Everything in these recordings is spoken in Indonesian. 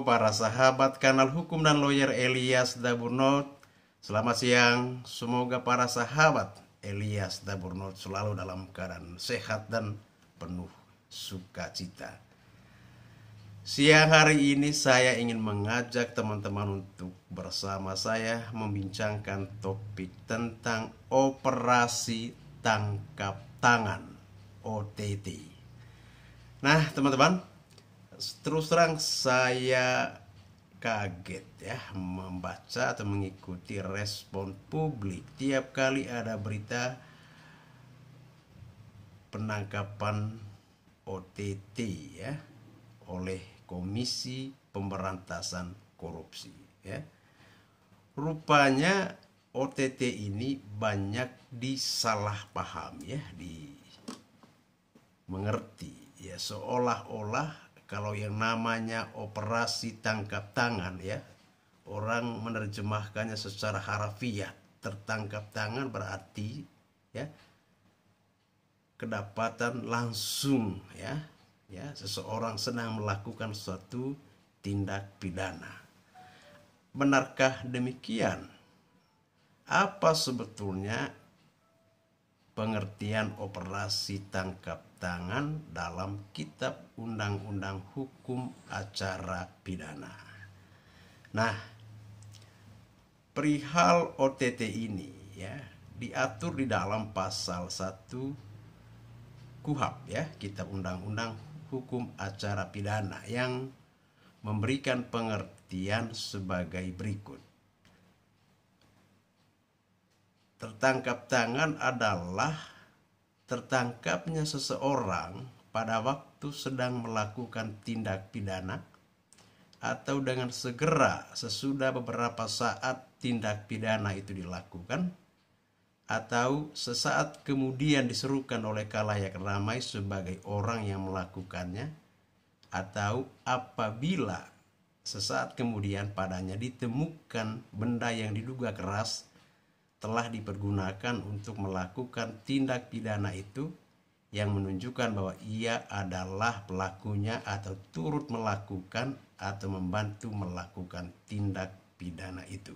Halo para sahabat kanal Hukum dan Lawyer Elias Daburnot. Selamat siang. Semoga para sahabat Elias Daburnot selalu dalam keadaan sehat dan penuh sukacita. Siang hari ini saya ingin mengajak teman-teman untuk bersama saya membincangkan topik tentang operasi tangkap tangan OTT. Nah, teman-teman, terus terang saya kaget ya membaca atau mengikuti respon publik tiap kali ada berita penangkapan OTT ya oleh Komisi Pemberantasan Korupsi ya. Rupanya OTT ini banyak disalahpahami ya, dimengerti ya, seolah-olah kalau yang namanya operasi tangkap tangan ya, orang menerjemahkannya secara harfiah. Tertangkap tangan berarti ya kedapatan langsung ya seseorang sedang melakukan suatu tindak pidana. Benarkah demikian? Apa sebetulnya pengertian operasi tangkap tangan dalam Kitab Undang-Undang Hukum Acara Pidana? Nah, perihal OTT ini ya diatur di dalam pasal 1 KUHP ya, Kitab Undang-Undang Hukum Acara Pidana, yang memberikan pengertian sebagai berikut. Tertangkap tangan adalah tertangkapnya seseorang pada waktu sedang melakukan tindak pidana atau dengan segera sesudah beberapa saat tindak pidana itu dilakukan, atau sesaat kemudian diserukan oleh khalayak ramai sebagai orang yang melakukannya, atau apabila sesaat kemudian padanya ditemukan benda yang diduga keras telah dipergunakan untuk melakukan tindak pidana itu, yang menunjukkan bahwa ia adalah pelakunya atau turut melakukan atau membantu melakukan tindak pidana itu.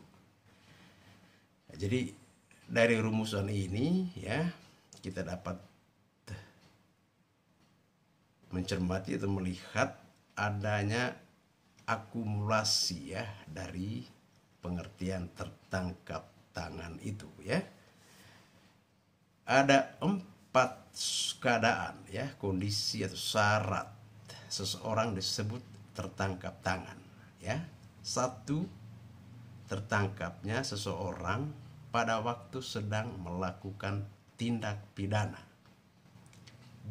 Jadi dari rumusan ini ya kita dapat mencermati atau melihat adanya akumulasi ya dari pengertian tertangkap tangan itu ya. Ada 4 keadaan ya, kondisi atau syarat seseorang disebut tertangkap tangan ya. 1, tertangkapnya seseorang pada waktu sedang melakukan tindak pidana.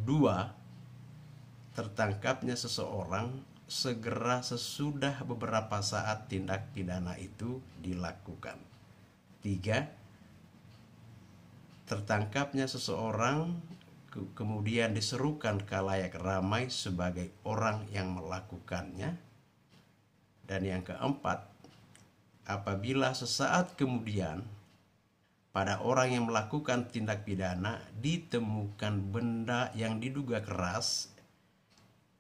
2, tertangkapnya seseorang segera sesudah beberapa saat tindak pidana itu dilakukan. 3, tertangkapnya seseorang kemudian diserukan khalayak ramai sebagai orang yang melakukannya. Dan yang keempat, apabila sesaat kemudian pada orang yang melakukan tindak pidana ditemukan benda yang diduga keras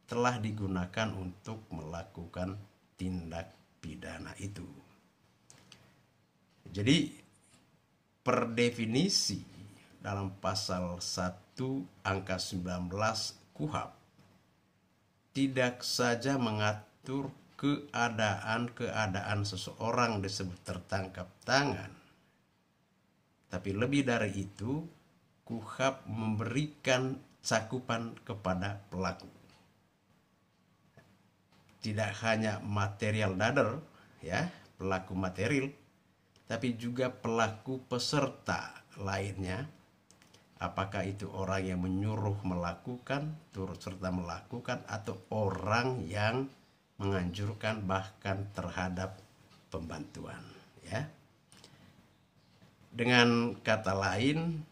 telah digunakan untuk melakukan tindak pidana itu. Jadi per definisi dalam pasal 1 angka 19 KUHP tidak saja mengatur keadaan seseorang disebut tertangkap tangan, tapi lebih dari itu KUHP memberikan cakupan kepada pelaku. Tidak hanya material dader ya, pelaku material, tapi juga pelaku peserta lainnya. Apakah itu orang yang menyuruh melakukan, turut serta melakukan, atau orang yang menganjurkan bahkan terhadap pembantuan ya. Dengan kata lain,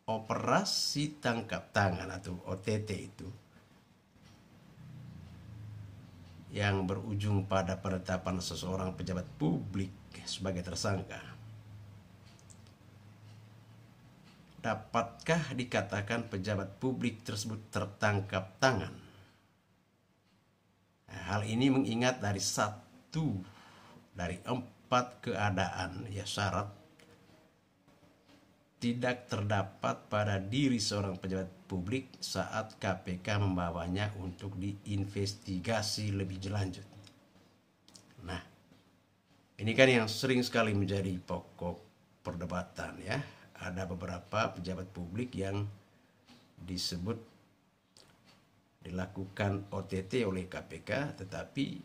operasi tangkap tangan atau OTT itu yang berujung pada penetapan seseorang pejabat publik sebagai tersangka, dapatkah dikatakan pejabat publik tersebut tertangkap tangan? Nah, hal ini mengingat dari satu dari 4 keadaan ya syarat tidak terdapat pada diri seorang pejabat publik saat KPK membawanya untuk diinvestigasi lebih lanjut. Nah, ini kan yang sering sekali menjadi pokok perdebatan ya. Ada beberapa pejabat publik yang disebut dilakukan OTT oleh KPK, tetapi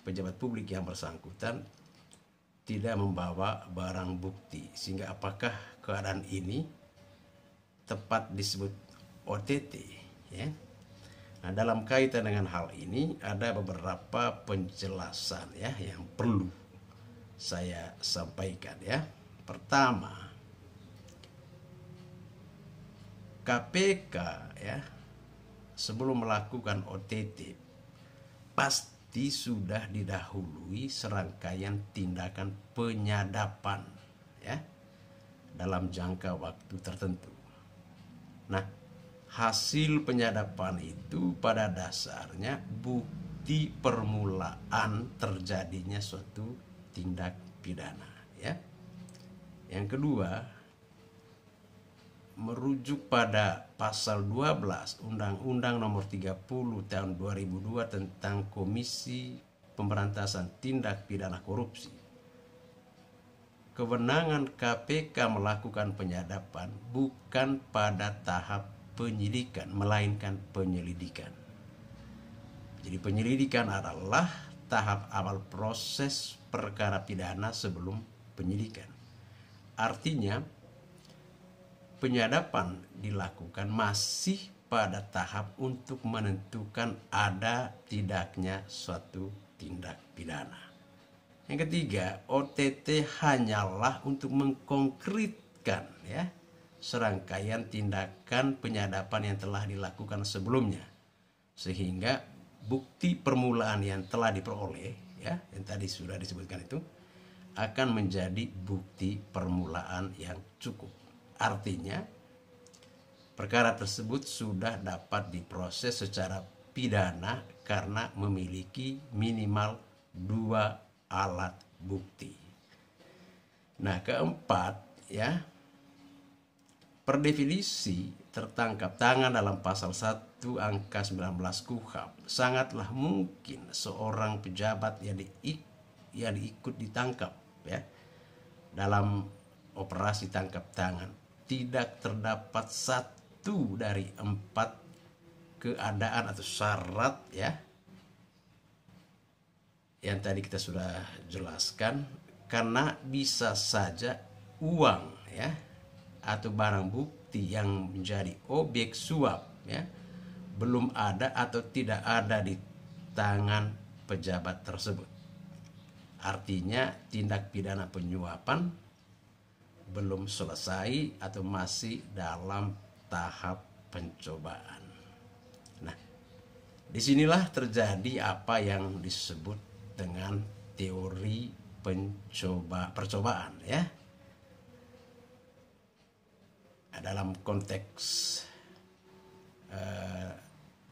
pejabat publik yang bersangkutan tidak membawa barang bukti. Sehingga apakah keadaan ini tepat disebut OTT ya? Nah, dalam kaitan dengan hal ini ada beberapa penjelasan ya yang perlu saya sampaikan ya. Pertama, KPK ya sebelum melakukan OTT pasti sudah didahului serangkaian tindakan penyadapan ya dalam jangka waktu tertentu. Nah, hasil penyadapan itu pada dasarnya bukti permulaan terjadinya suatu tindak pidana ya. Yang kedua, merujuk pada pasal 12 Undang-Undang Nomor 30 Tahun 2002 tentang Komisi Pemberantasan Tindak Pidana Korupsi. Kewenangan KPK melakukan penyadapan bukan pada tahap penyidikan, melainkan penyelidikan. Jadi penyelidikan adalah tahap awal proses perkara pidana sebelum penyidikan. Artinya, penyadapan dilakukan masih pada tahap untuk menentukan ada tidaknya suatu tindak pidana. Yang ketiga, OTT hanyalah untuk mengkonkretkan ya serangkaian tindakan penyadapan yang telah dilakukan sebelumnya, sehingga bukti permulaan yang telah diperoleh ya yang tadi sudah disebutkan itu akan menjadi bukti permulaan yang cukup. Artinya, perkara tersebut sudah dapat diproses secara pidana karena memiliki minimal 2 alat bukti. Nah, keempat ya, per definisi tertangkap tangan dalam pasal 1 angka 19 KUHP sangatlah mungkin seorang pejabat yang ikut ditangkap ya dalam operasi tangkap tangan tidak terdapat satu dari 4 keadaan atau syarat ya yang tadi kita sudah jelaskan, karena bisa saja uang ya atau barang bukti yang menjadi objek suap ya belum ada atau tidak ada di tangan pejabat tersebut. Artinya tindak pidana penyuapan belum selesai atau masih dalam tahap pencobaan. Nah, disinilah terjadi apa yang disebut dengan teori percobaan ya. Dalam konteks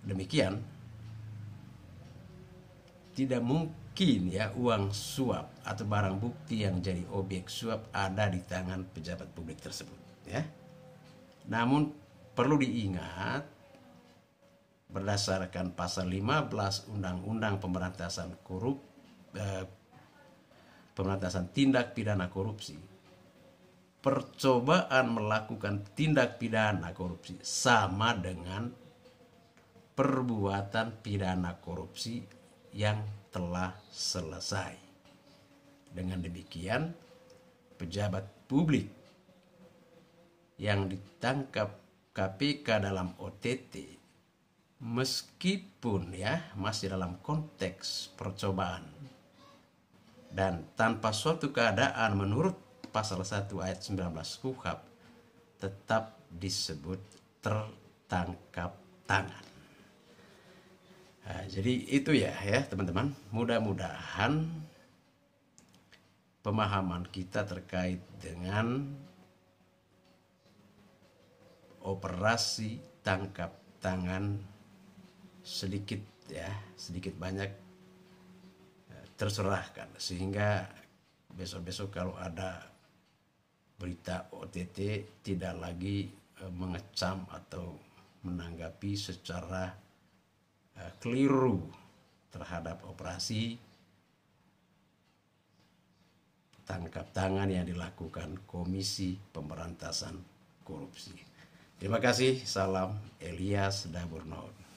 demikian, tidak mungkin ya uang suap atau barang bukti yang jadi objek suap ada di tangan pejabat publik tersebut ya. Namun perlu diingat, berdasarkan pasal 15 Undang-Undang Pemberantasan Tindak Pidana Korupsi, percobaan melakukan tindak pidana korupsi sama dengan perbuatan pidana korupsi yang telah selesai. Dengan demikian, pejabat publik yang ditangkap KPK dalam OTT meskipun ya masih dalam konteks percobaan dan tanpa suatu keadaan menurut pasal 1 ayat 19 KUHP tetap disebut tertangkap tangan. Nah, jadi itu ya teman-teman, mudah-mudahan pemahaman kita terkait dengan operasi tangkap tangan sedikit banyak terserahkan, sehingga besok-besok kalau ada berita OTT tidak lagi mengecam atau menanggapi secara keliru terhadap operasi tangkap tangan yang dilakukan Komisi Pemberantasan Korupsi. Terima kasih, salam Elias Daburnot.